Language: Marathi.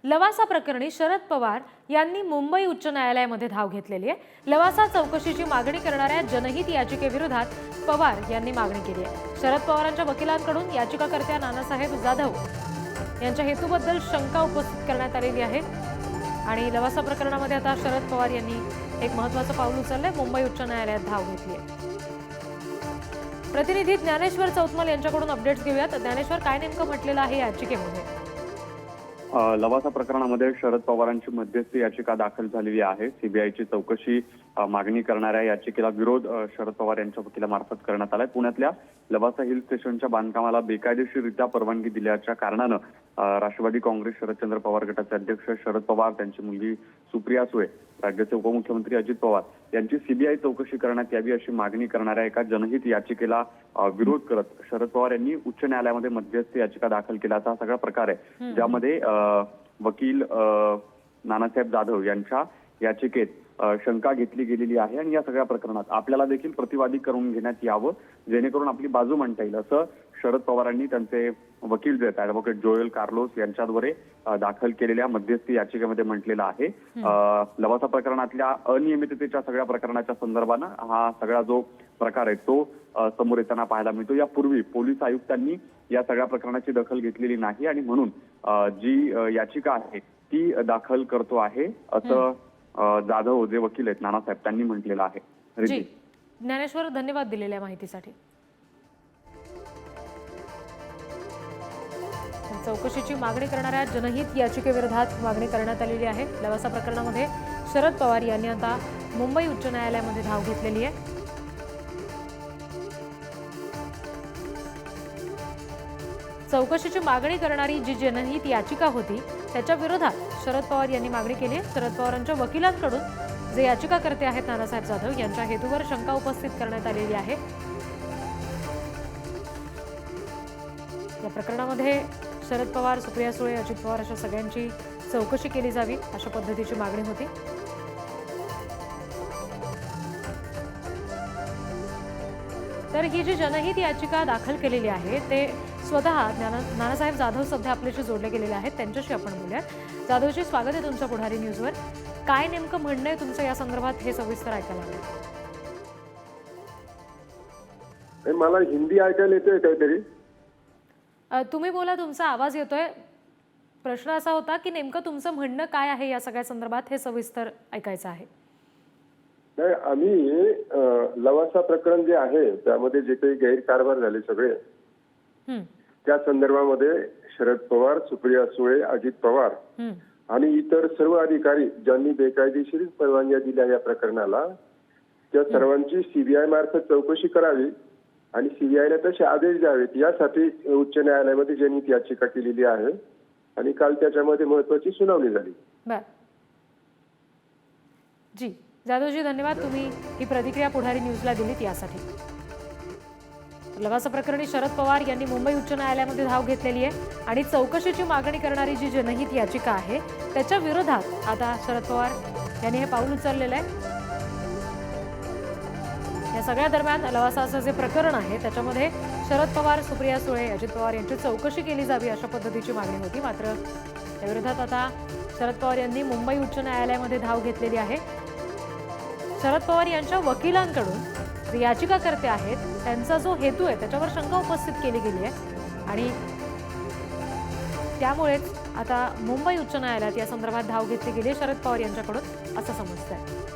लवासा प्रकरणी शरद पवार यांनी मुंबई उच्च न्यायालयामध्ये धाव घेतलेली आहे। लवासा चौकशीची मागणी करणाऱ्या जनहित याचिकेविरोधात पवार यांनी मागणी केली आहे। शरद पवारांच्या वकिलांकडून याचिकाकर्त्या नानासाहेब जाधव यांच्या हेतूबद्दल शंका उपस्थित करण्यात आलेली आहे आणि लवासा प्रकरणामध्ये आता शरद पवार यांनी एक महत्त्वाचं पाऊल उचललंय, मुंबई उच्च न्यायालयात धाव घेतली आहे। प्रतिनिधी ज्ञानेश्वर चौतमल यांच्याकडून अपडेट्स घेऊयात। ज्ञानेश्वर, काय नेमकं म्हटलेलं आहे याचिकेमध्ये? लवासा प्रकरणामध्ये शरद पवारांची मध्यस्थी याचिका दाखल झालेली आहे। सीबीआयची चौकशी मागणी करणाऱ्या याचिकेला विरोध शरद पवार यांच्या वकिलामार्फत करण्यात आलाय। पुण्यातल्या लवासा हिल स्टेशनच्या बांधकामाला बेकायदेशीररित्या परवानगी दिल्याच्या कारणानं राष्ट्रवादी काँग्रेस शरदचंद्र पवार गटाचे अध्यक्ष शरद पवार, त्यांची मुलगी सुप्रिया सुळे, राज्याचे उपमुख्यमंत्री अजित पवार यांची सीबीआय चौकशी करण्यात यावी अशी मागणी करणाऱ्या एका जनहित याचिकेला विरोध करत शरद पवार यांनी उच्च न्यायालयामध्ये मध्यस्थी याचिका दाखल केल्याचा हा सगळा प्रकार आहे, ज्यामध्ये वकील नानासाहेब जाधव यांच्या याचिकेत शंका घेतली गेलेली आहे आणि या सगळ्या प्रकरणात आपल्याला देखील प्रतिवादी करून घेण्यात यावं, जेणेकरून आपली बाजू मांडता येईल, असं शरद पवारांनी त्यांचे वकील जे आहेत ॲडव्होकेट जोएल कार्लोस यांच्याद्वारे दाखल केलेल्या मध्यस्थी याचिकेमध्ये म्हटलेलं आहे। लवासा प्रकरणातल्या अनियमिततेच्या सगळ्या प्रकरणाच्या संदर्भानं हा सगळा जो प्रकार आहे तो समोर येताना पाहायला मिळतो। यापूर्वी पोलीस आयुक्तांनी या सगळ्या प्रकरणाची दखल घेतलेली नाही आणि म्हणून जी याचिका आहे ती दाखल करतो आहे, असं जाधव जे वकील आहेत नानासाहेब त्यांनी म्हटलेलं आहे। जी ज्ञानेश्वर, धन्यवाद दिलेल्या माहितीसाठी। चौकशीची मागणी करणाऱ्या जनहित याचिकेविरोधात मागणी करण्यात आलेली आहे। लवासा प्रकरणामध्ये शरद पवार यांनी आता मुंबई उच्च न्यायालयामध्ये धाव घेतलेली आहे। चौकशीची मागणी करणारी जी जनहित याचिका होती त्याच्या विरोधात शरद पवार यांनी मागणी केली आहे। शरद पवारांच्या वकिलांकडून जे याचिकाकर्ते आहेत नानासाहेब जाधव यांच्या हेतूवर शंका उपस्थित करण्यात आलेली आहे। या प्रकरणामध्ये शरद पवार, सुप्रिया सुळे, अजित पवार अशा सगळ्यांची चौकशी केली जावी अशा पद्धतीची मागणी होती। तर ही जी जनहित याचिका दाखल केलेली आहे ते स्वतः नानासाहेब जाधव सध्या आपल्याशी जोडले गेलेले आहेत, त्यांच्याशी आपण बोलूयात। जाधवजी, स्वागत आहे तुमच्या पुढारी न्यूजवर। काय नेमकं म्हणणं आहे तुमचं या संदर्भात, हे सविस्तर ऐकायला हवं। मला हिंदी ऐकायला येतोय काहीतरी? तुम्ही बोला, तुमचा आवाज येतोय। प्रश्न असा होता की नेमकं तुमचं म्हणणं काय आहे या सगळ्या संदर्भात, हे सविस्तर ऐकायचं आहे। नाही, आम्ही लवासा प्रकरण जे आहे त्यामध्ये जे काही गैरकारभार झाले सगळे त्या संदर्भामध्ये शरद पवार, सुप्रिया सुळे, अजित पवार आणि इतर सर्व अधिकारी ज्यांनी बेकायदेशीर परवानग्या दिल्या या प्रकरणाला, त्या सर्वांची सीबीआय मार्फत चौकशी करावी आणि सीबीआयला तसे आदेश द्यावेत यासाठी उच्च न्यायालयामध्ये जनहित याचिका केलेली आहे आणि काल त्याच्यामध्ये महत्वाची सुनावणी झाली। जी जाधवजी, धन्यवाद, तुम्ही ही प्रतिक्रिया पुढारी न्यूजला दिलीत यासाठी। लवासा प्रकरणी शरद पवार यांनी मुंबई उच्च न्यायालयामध्ये धाव घेतलेली आहे आणि चौकशीची मागणी करणारी जी जनहित याचिका आहे त्याच्या विरोधात आता शरद पवार यांनी हे पाऊल उचललेलं आहे। या सगळ्या दरम्यान लवासाचं जे प्रकरण आहे त्याच्यामध्ये शरद पवार, सुप्रिया सुळे, अजित पवार यांची चौकशी केली जावी अशा पद्धतीची मागणी होती। मात्र या विरोधात आता शरद पवार यांनी मुंबई उच्च न्यायालयामध्ये धाव घेतलेली आहे। शरद पवार यांच्या वकिलांकडून याचिकाकर्ते आहेत त्यांचा जो हेतू आहे त्याच्यावर शंका उपस्थित केली गेली आहे आणि त्यामुळेच आता मुंबई उच्च न्यायालयात या संदर्भात धाव घेतली गेली शरद पवार यांच्याकडून, असं समजतंय।